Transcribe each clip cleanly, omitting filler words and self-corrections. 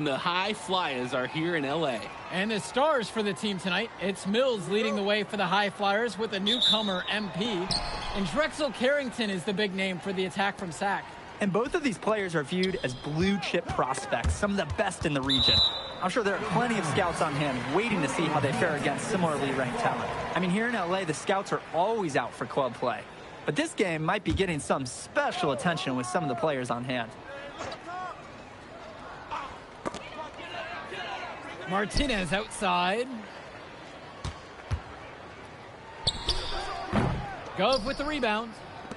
The High Flyers are here in LA. And the stars for the team tonight, it's Mills leading the way for the High Flyers with a newcomer, MP. And Drexel Carrington is the big name for the attack from Sac. And both of these players are viewed as blue-chip prospects, some of the best in the region. I'm sure there are plenty of scouts on hand waiting to see how they fare against similarly ranked talent. I mean, here in LA, the scouts are always out for club play. But this game might be getting some special attention with some of the players on hand. Martinez outside. Gove with the rebound.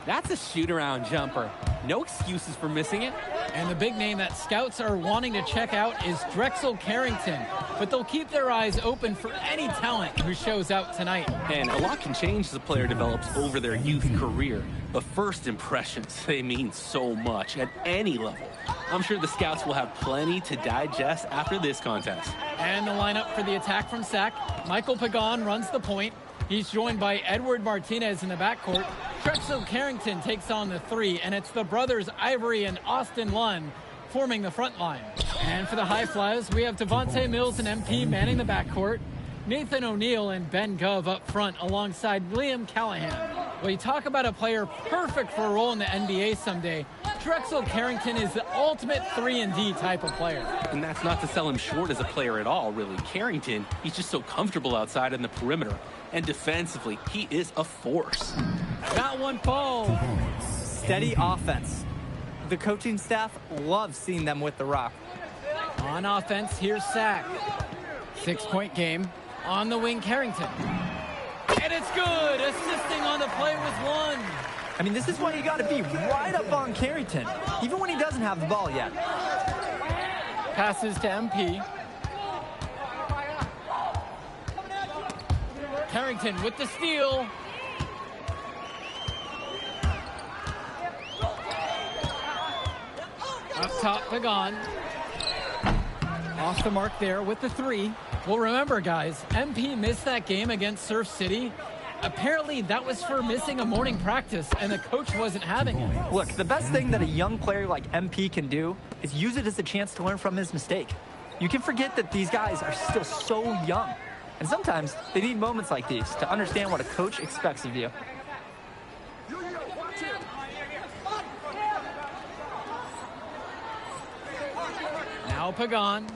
That's a shoot-around jumper. No excuses for missing it. And the big name that scouts are wanting to check out is Drexel Carrington. But they'll keep their eyes open for any talent who shows out tonight. And a lot can change as a player develops over their youth career. But first impressions, they mean so much at any level. I'm sure the scouts will have plenty to digest after this contest. And the lineup for the attack from Sac. Michael Pagan runs the point. He's joined by Edward Martinez in the backcourt. Drexel Carrington takes on the three, and it's the brothers Ivory and Austin Lund forming the front line. And for the High Flyers, we have Devontae Mills and MP manning the backcourt. Nathan O'Neill and Ben Gove up front alongside Liam Callahan. Well, you talk about a player perfect for a role in the NBA someday. Drexel Carrington is the ultimate 3-and-D type of player. And that's not to sell him short as a player at all, really. Carrington, he's just so comfortable outside in the perimeter. And defensively, he is a force. That one falls. Steady offense. The coaching staff loves seeing them with the rock. On offense, here's Sac. 6-point game. On the wing, Carrington. And it's good. Assisting on the play was one. I mean, this is why you got to be right up on Carrington, even when he doesn't have the ball yet. Passes to MP. Carrington with the steal. Up top, Pagan. Off the mark there with the three. Well, remember, guys, MP missed that game against Surf City. Apparently, that was for missing a morning practice, and the coach wasn't having it. Look, the best thing that a young player like MP can do is use it as a chance to learn from his mistake. You can forget that these guys are still so young. And sometimes they need moments like these to understand what a coach expects of you. Now Pagan.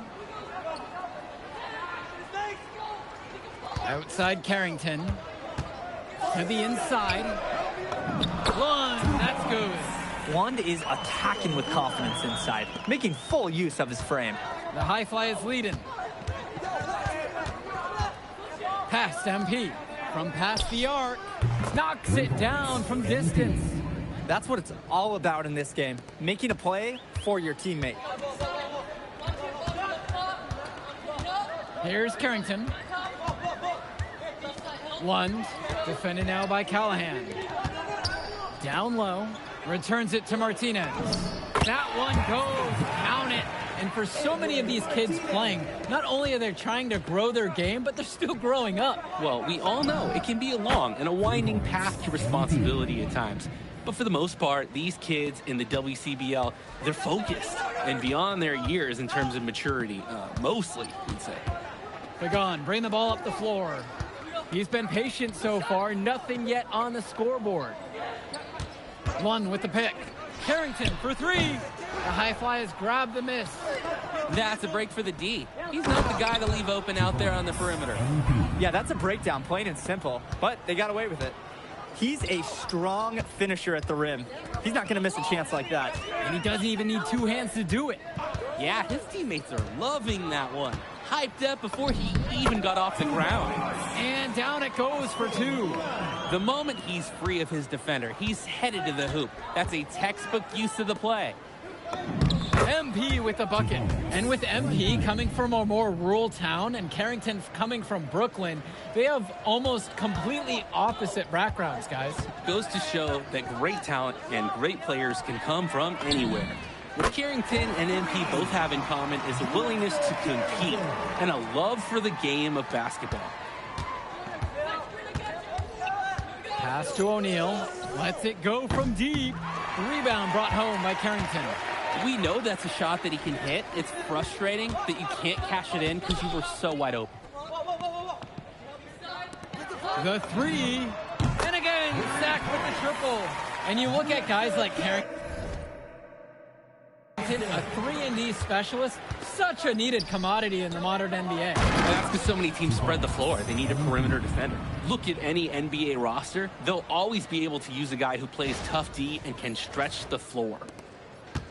Outside Carrington. To the inside. Lund, that's good. Lund is attacking with confidence inside, making full use of his frame. The High Flyers leading. Past MP. From past the arc. Knocks it down from distance. That's what it's all about in this game. Making a play for your teammate. Here's Carrington. Lund, defended now by Callahan. Down low, returns it to Martinez. That one goes, count it. And for so many of these kids playing, not only are they trying to grow their game, but they're still growing up. Well, we all know it can be a long and a winding path to responsibility at times. But for the most part, these kids in the WCBL, they're focused and beyond their years in terms of maturity, mostly, we'd say. Pagan, bring the ball up the floor. He's been patient so far, nothing yet on the scoreboard. Lund with the pick. Carrington for three. The High Flyers grab the miss. That's a break for the D. He's not the guy to leave open out there on the perimeter. Yeah, that's a breakdown, plain and simple. But they got away with it. He's a strong finisher at the rim. He's not going to miss a chance like that. And he doesn't even need two hands to do it. Yeah, his teammates are loving that one. Hyped up before he even got off the ground. And down it goes for two. The moment he's free of his defender, he's headed to the hoop. That's a textbook use of the play. MP with the bucket. And with MP coming from a more rural town and Carrington coming from Brooklyn, they have almost completely opposite backgrounds, guys. Goes to show that great talent and great players can come from anywhere. What Carrington and MP both have in common is a willingness to compete and a love for the game of basketball. Pass to O'Neill. Lets it go from deep. Rebound brought home by Carrington. We know that's a shot that he can hit. It's frustrating that you can't cash it in because you were so wide open. The three, and again, Sack with the triple. And you look at guys like Carrington, a 3-and-D specialist, such a needed commodity in the modern NBA. That's because so many teams spread the floor. They need a perimeter defender. Look at any NBA roster. They'll always be able to use a guy who plays tough D and can stretch the floor.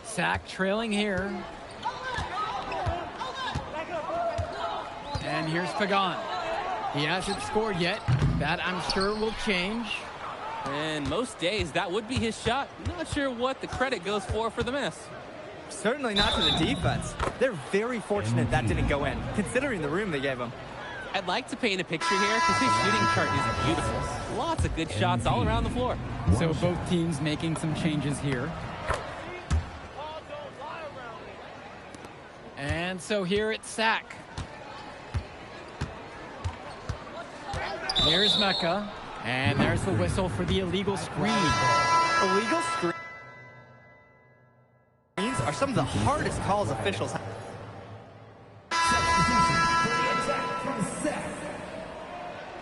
Sack trailing here. And here's Pagan. He hasn't scored yet. That, I'm sure, will change. And most days, that would be his shot. Not sure what the credit goes for the miss. Certainly not to the defense. They're very fortunate that didn't go in, considering the room they gave him. I'd like to paint a picture here because his shooting chart is beautiful. Lots of good shots all around the floor. So both teams making some changes here. And so here it's Sack. Here's Mecca. And there's the whistle for the illegal screen. Illegal screens are some of the hardest calls officials have.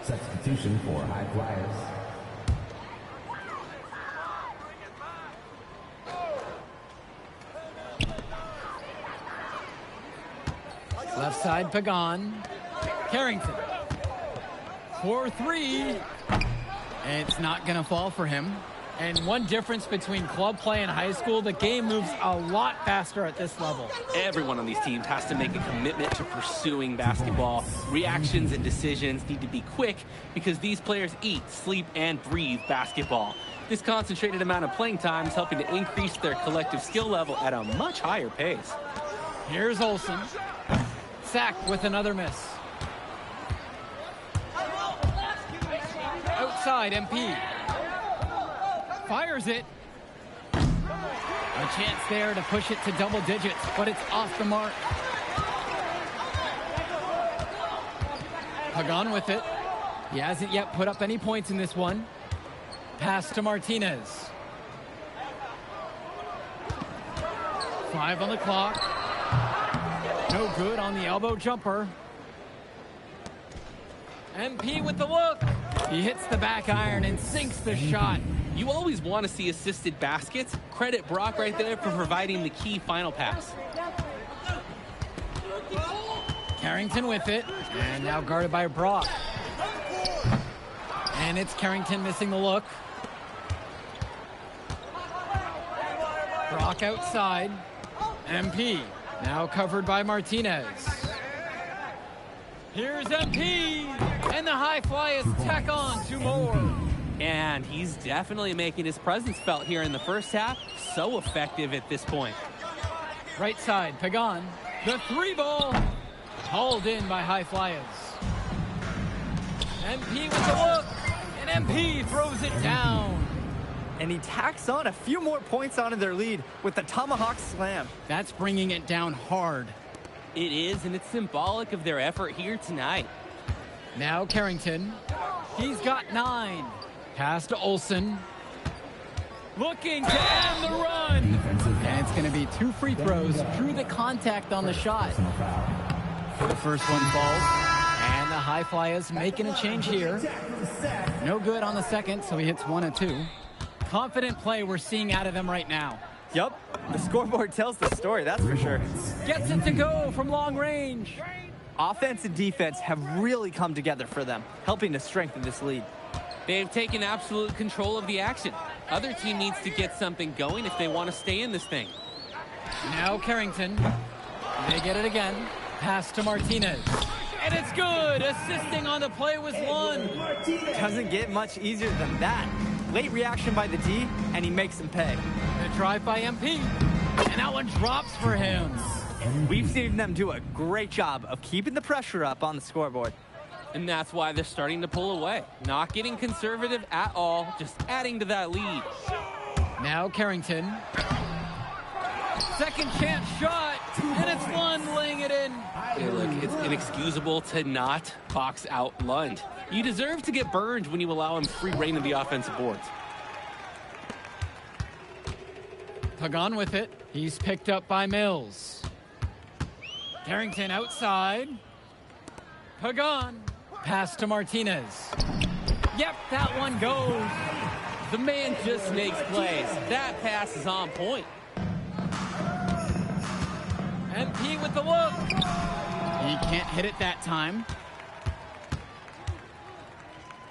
Substitution for High Flyers. Left side, Pagan. Carrington. 4-3. And it's not going to fall for him. And one difference between club play and high school, the game moves a lot faster at this level. Everyone on these teams has to make a commitment to pursuing basketball. Reactions and decisions need to be quick because these players eat, sleep, and breathe basketball. This concentrated amount of playing time is helping to increase their collective skill level at a much higher pace. Here's Olsen. Sack with another miss. Outside, MP. Fires it. A chance there to push it to double digits, but it's off the mark. Pagan with it. He hasn't yet put up any points in this one. Pass to Martinez. 5 on the clock. No good on the elbow jumper. MP with the look. He hits the back iron and sinks the shot. You always want to see assisted baskets. Credit Brock right there for providing the key final pass. Carrington with it, and now guarded by Brock. And it's Carrington missing the look. Brock outside. MP, now covered by Martinez. Here's MP, and the High Flyers tack on 2 more. And he's definitely making his presence felt here in the first half. So effective at this point. Right side, Pagan. The 3 ball. Hauled in by High Flyers. MP with the look. And MP throws it down. And he tacks on a few more points onto their lead with the tomahawk slam. That's bringing it down hard. It is, and it's symbolic of their effort here tonight. Now Carrington. He's got 9. Pass to Olsen. Looking to end the run. And it's going to be 2 free throws through the contact on the shot. The first one falls. And the High Flyers making a change here. No good on the second, so he hits 1 of 2. Confident play we're seeing out of them right now. Yup, the scoreboard tells the story, that's for sure. Gets it to go from long range. Offense and defense have really come together for them, helping to strengthen this lead. They've taken absolute control of the action. Other team needs to get something going if they want to stay in this thing. Now Carrington. They get it again. Pass to Martinez. And it's good. Assisting on the play was Lund. Doesn't get much easier than that. Late reaction by the D, and he makes them pay. The drive by MP. And that one drops for him. We've seen them do a great job of keeping the pressure up on the scoreboard. And that's why they're starting to pull away. Not getting conservative at all, just adding to that lead. Now Carrington. Second chance shot, and it's Lund laying it in. Hey, look, it's inexcusable to not box out Lund. You deserve to get burned when you allow him free reign of the offensive boards. Pagan with it. He's picked up by Mills. Carrington outside. Pagan. Pass to Martinez. Yep, that one goes. The man just makes plays. That pass is on point. MP with the look. He can't hit it that time.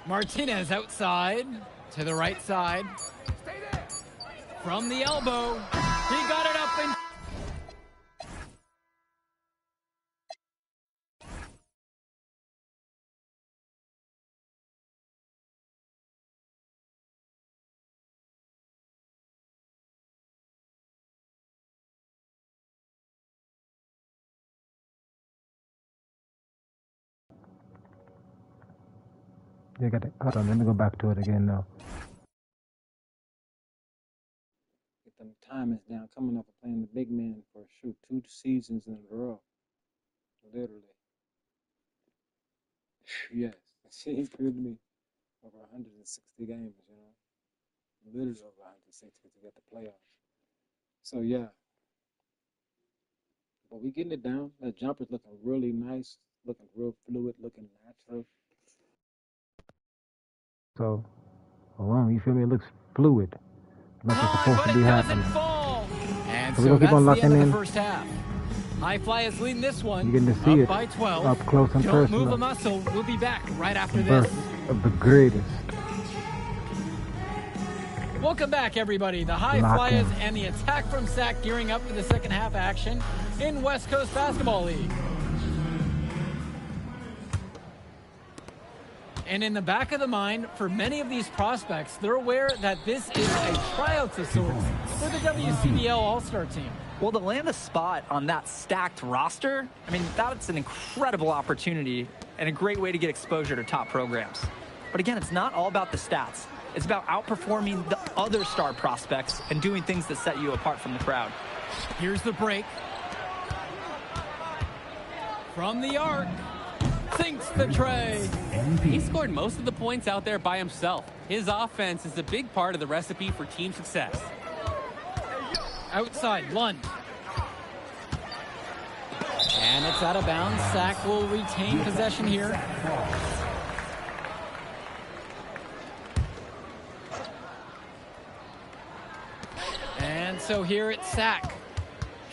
Martinez outside to the right side. From the elbow. He got it up and... You got it. Hold on, let me go back to it again now. Get them timings down, coming up and playing the big man for shoot 2 seasons in a row. Literally. Yes. He's good to me. Over 160 games, you know. Literally over 160 to get the playoffs. So yeah. But we getting it down. That jumper's looking really nice, looking real fluid, looking natural. So, wow, you feel me? It looks fluid. Like it's supposed but to be it doesn't happening. fall. And So so we're gonna keep that's on the locking end of in. the first half. High Flyers leading this one. You're getting to see up it by 12. up close and Don't personal. move a muscle. We'll be back right after The this. birth of the greatest. Welcome back, everybody. The High Lock Flyers in. and the attack from Sac gearing up for the second half action in West Coast Basketball League. And in the back of the mind, for many of these prospects, they're aware that this is a tryout of sorts for the WCBL All-Star team. Well, to land a spot on that stacked roster, I mean, that's an incredible opportunity and a great way to get exposure to top programs. But again, it's not all about the stats. It's about outperforming the other star prospects and doing things that set you apart from the crowd. Here's the break. From the arc, sinks the tray. He scored most of the points out there by himself. His offense is a big part of the recipe for team success. Outside, Lund. And it's out of bounds. Sac will retain possession here. And so here it's Sac,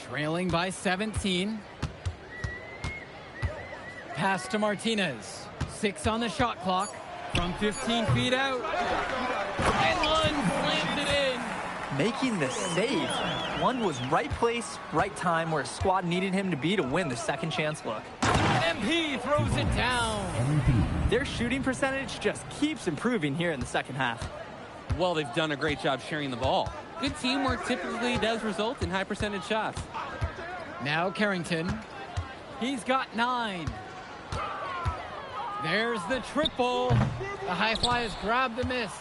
trailing by 17. Pass to Martinez. 6 on the shot clock from 15 feet out. And Lund slams it in. Making the save. Lund was right place, right time where his squad needed him to be to win the second chance look. MP throws it down. Their shooting percentage just keeps improving here in the second half. Well, they've done a great job sharing the ball. Good teamwork typically does result in high percentage shots. Now Carrington. He's got 9. There's the triple. The High Flyers grab the miss.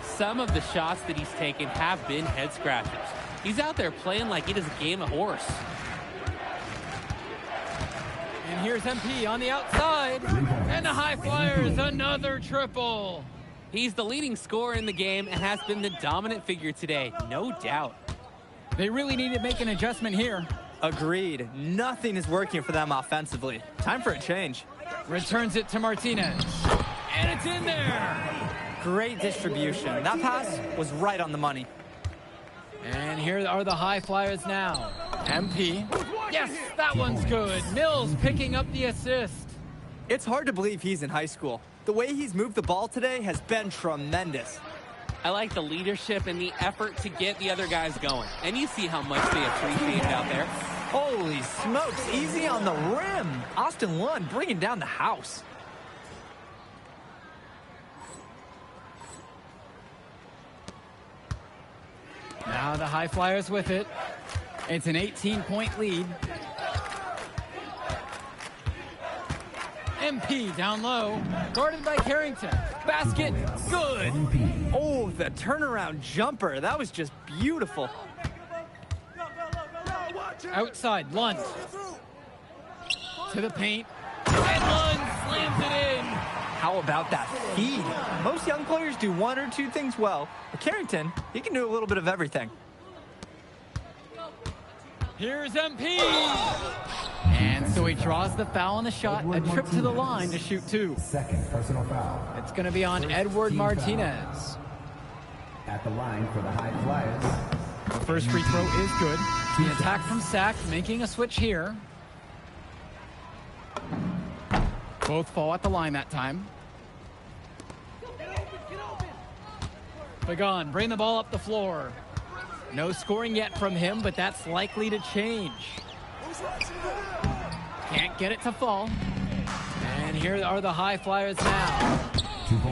Some of the shots that he's taken have been head scratchers. He's out there playing like it is a game of horse. And here's MP on the outside. And the High Flyers, another triple. He's the leading scorer in the game and has been the dominant figure today, no doubt. They really need to make an adjustment here. Agreed. Nothing is working for them offensively. Time for a change. Returns it to Martinez. And it's in there. Great distribution. That pass was right on the money. And here are the High Flyers now. MP. Yes, that one's good. Mills picking up the assist. It's hard to believe he's in high school. The way he's moved the ball today has been tremendous. I like the leadership and the effort to get the other guys going. And you see how much they appreciate it out there. Holy smokes, easy on the rim. Austin Lund bringing down the house. Now the High Flyers with it. It's an 18-point lead. MP down low, guarded by Carrington. Basket, good. Oh, the turnaround jumper. That was just beautiful. Outside, Lund. To the paint. And Lund slams it in. How about that feed? Most young players do one or two things well. But Carrington, he can do a little bit of everything. Here's MP. And so he draws the foul on the shot. A trip to the line to shoot 2. Second personal foul. It's going to be on Edward Martinez. At the line for the High Flyers. The first free throw is good. The attack from Sack making a switch here. Both fall at the line that time. Pagan, bring the ball up the floor. No scoring yet from him, but that's likely to change. Can't get it to fall. And here are the High Flyers now.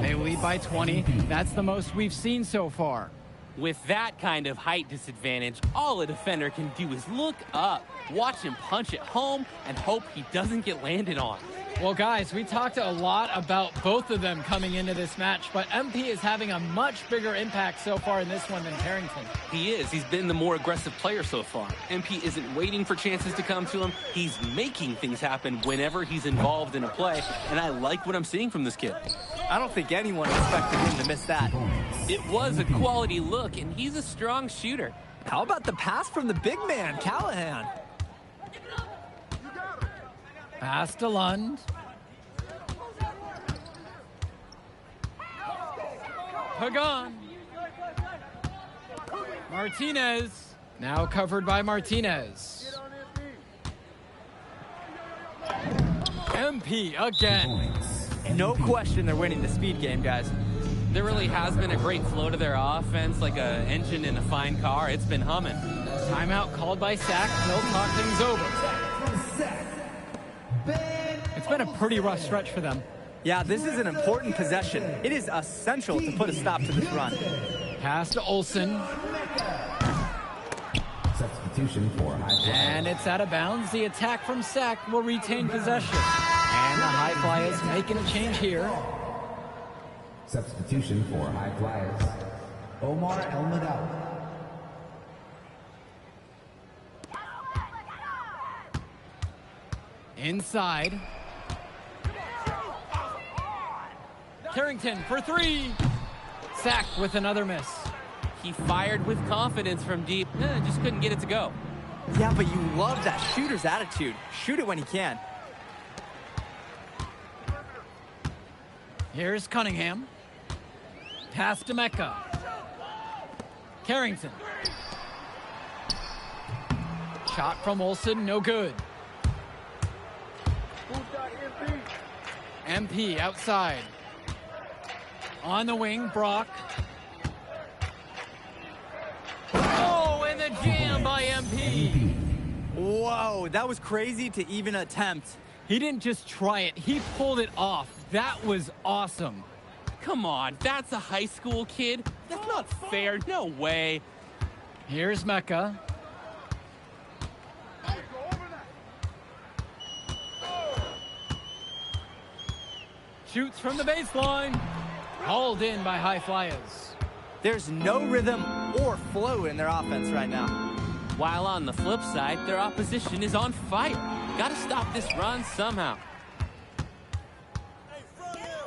They lead by 20. That's the most we've seen so far. With that kind of height disadvantage, all a defender can do is look up, watch him punch it home, and hope he doesn't get landed on. Well, guys, we talked a lot about both of them coming into this match, but MP is having a much bigger impact so far in this one than Carrington. He is. He's been the more aggressive player so far. MP isn't waiting for chances to come to him. He's making things happen whenever he's involved in a play, and I like what I'm seeing from this kid. I don't think anyone expected him to miss that. It was a quality look, and he's a strong shooter. How about the pass from the big man, Callahan? Pass to Lund. Pagan. Martinez. Now covered by Martinez. MP again. No question they're winning the speed game, guys. There really has been a great flow to their offense, like an engine in a fine car. It's been humming. Timeout called by Sack. He'll talk things over. It's been a pretty rough stretch for them. Yeah, this is an important possession. It is essential to put a stop to this run. Pass to Olsen. Substitution for High Flyers. And it's out of bounds. The attack from Sack will retain possession. And the High Flyers making a change here. Substitution for High Flyers. Omar Elmadal. Inside. Carrington for 3. Sack with another miss. He fired with confidence from deep, just couldn't get it to go. Yeah, but you love that shooter's attitude. Shoot it when he can. Here's Cunningham. Pass to Mecca. Carrington. Shot from Olsen, no good. MP outside. On the wing, Brock. Oh, and the jam by MP. Whoa, that was crazy to even attempt. He didn't just try it, he pulled it off. That was awesome. Come on, that's a high school kid? That's not fair, no way. Here's Mecca. Shoots from the baseline. Hauled in by High Flyers. There's no rhythm or flow in their offense right now. While on the flip side, their opposition is on fire. Gotta stop this run somehow.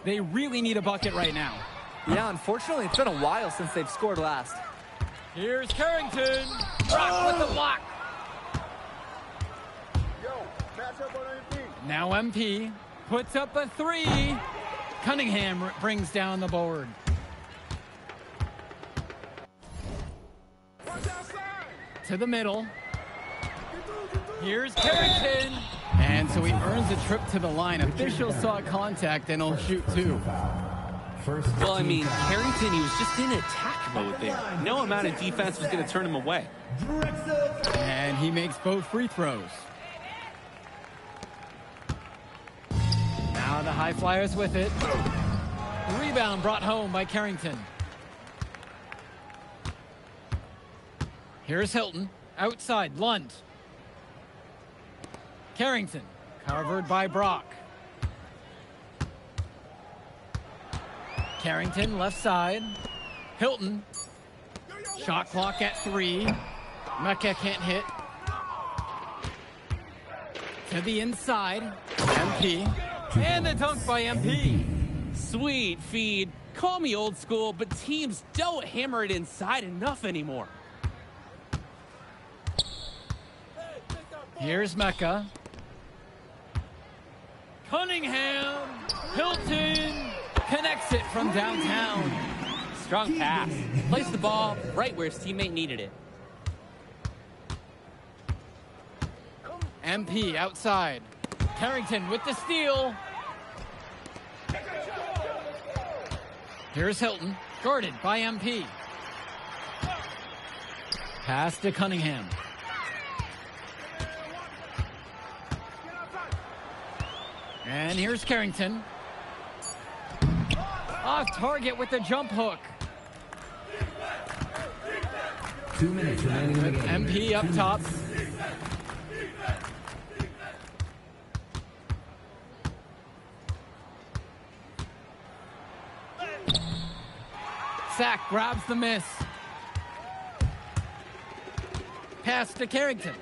They really need a bucket right now. Yeah, unfortunately, it's been a while since they've scored last. Here's Carrington. Brock with the block. Now MP puts up a 3. Cunningham brings down the board. To the middle. Here's Carrington. And so he earns a trip to the line. Officials saw contact and he'll shoot 2. Well, I mean, Carrington, he was just in attack mode there. No amount of defense was going to turn him away. And he makes both free throws. Now the High Flyers with it. Rebound brought home by Carrington. Here's Hilton. Outside, Lund. Carrington, covered by Brock. Carrington, left side. Hilton. Shot clock at 3. Mecca can't hit. To the inside. MP. And the dunk by MP. Sweet feed. Call me old school, but teams don't hammer it inside enough anymore. Here's Mecca. Cunningham. Hilton connects it from downtown. Strong pass. Placed the ball right where his teammate needed it. MP outside. Carrington with the steal. Here's Hilton, guarded by MP. Pass to Cunningham. And here's Carrington. Off target with the jump hook. 2 minutes remaining in the game. MP up top. Sack grabs the miss. Pass to Carrington.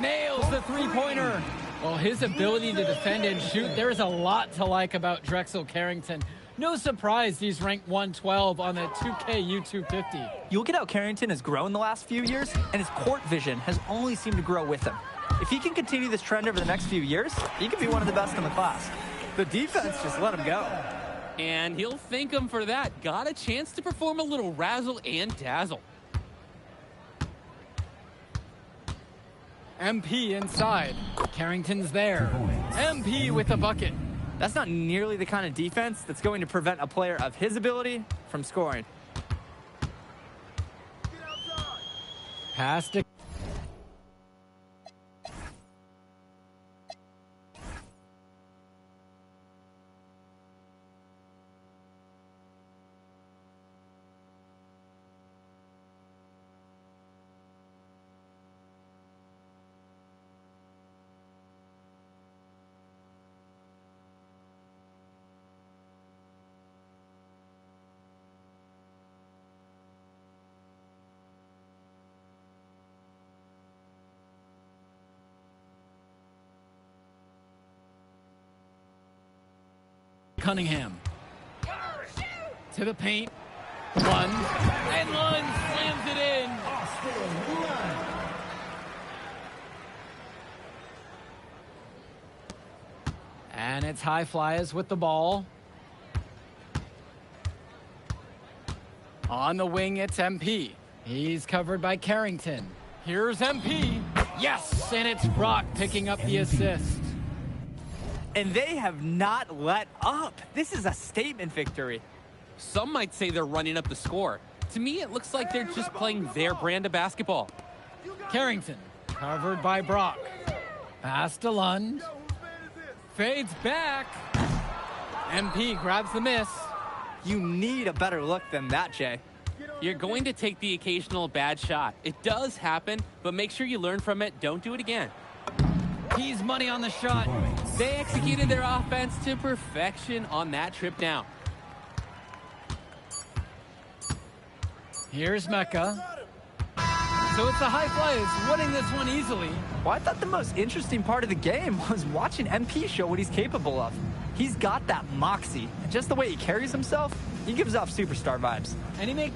Nails the three-pointer. Well, his ability to defend and shoot, there is a lot to like about Drexel Carrington. No surprise he's ranked 112 on the 2K U250. You look at how Carrington has grown the last few years, and his court vision has only seemed to grow with him. If he can continue this trend over the next few years, he could be one of the best in the class. The defense just let him go. And he'll thank him for that. Got a chance to perform a little razzle and dazzle. MP inside. Carrington's there. MP with the bucket. That's not nearly the kind of defense that's going to prevent a player of his ability from scoring. Pass to Cunningham. To the paint. Lund. And Lund slams it in. And it's High Flyers with the ball. On the wing, it's MP. He's covered by Carrington. Here's MP. Yes, and it's Brock picking up the assist. And they have not let up. This is a statement victory. Some might say they're running up the score. To me, it looks like they're just playing their brand of basketball. Carrington, covered by Brock. Pass to Lund. Fades back. MP grabs the miss. You need a better look than that, Jay. You're going to take the occasional bad shot. It does happen, but make sure you learn from it. Don't do it again. He's money on the shot. They executed their offense to perfection on that trip down. Here's Mecca. So it's the High Flyers winning this one easily. Well, I thought the most interesting part of the game was watching MP show what he's capable of. He's got that moxie. And just the way he carries himself, he gives off superstar vibes. And he make...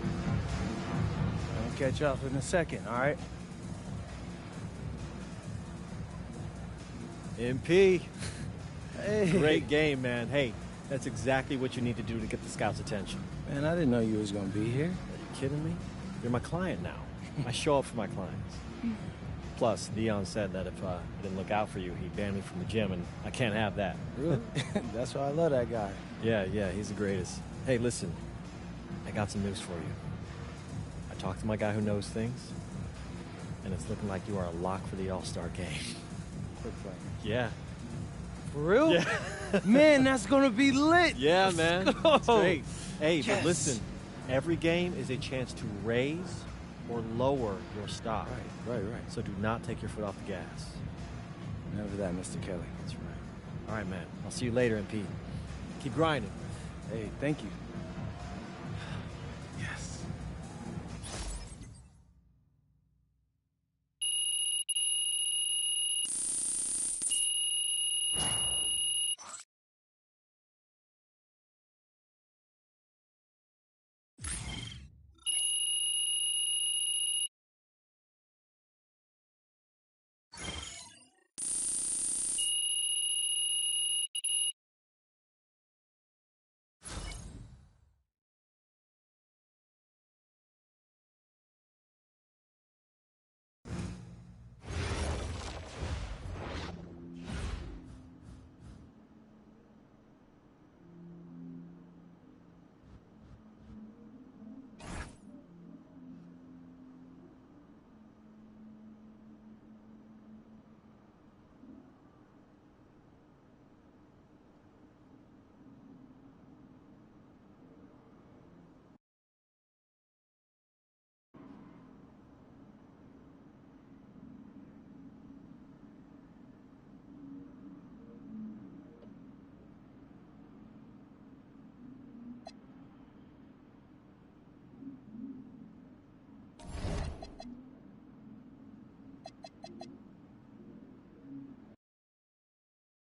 I'll catch up in a second, all right? MP. Hey. Great game, man. Hey, that's exactly what you need to do to get the scouts' attention. Man, I didn't know you was gonna be here. Are you kidding me? You're my client now. I show up for my clients. Plus, Dion said that if I didn't look out for you, he'd ban me from the gym, and I can't have that. Really? That's why I love that guy. Yeah, he's the greatest. Hey, listen, I got some news for you. I talked to my guy who knows things, and it's looking like you are a lock for the All-Star game. Quick play. Yeah. For real? Yeah. Man, that's gonna be lit. Yeah, man. It's great. Hey, Yes. but listen, every game is a chance to raise or lower your stock. Right. So do not take your foot off the gas. Never that, Mr. Kelly. That's right. All right, man. I'll see you later, MP. Keep grinding. Hey, thank you.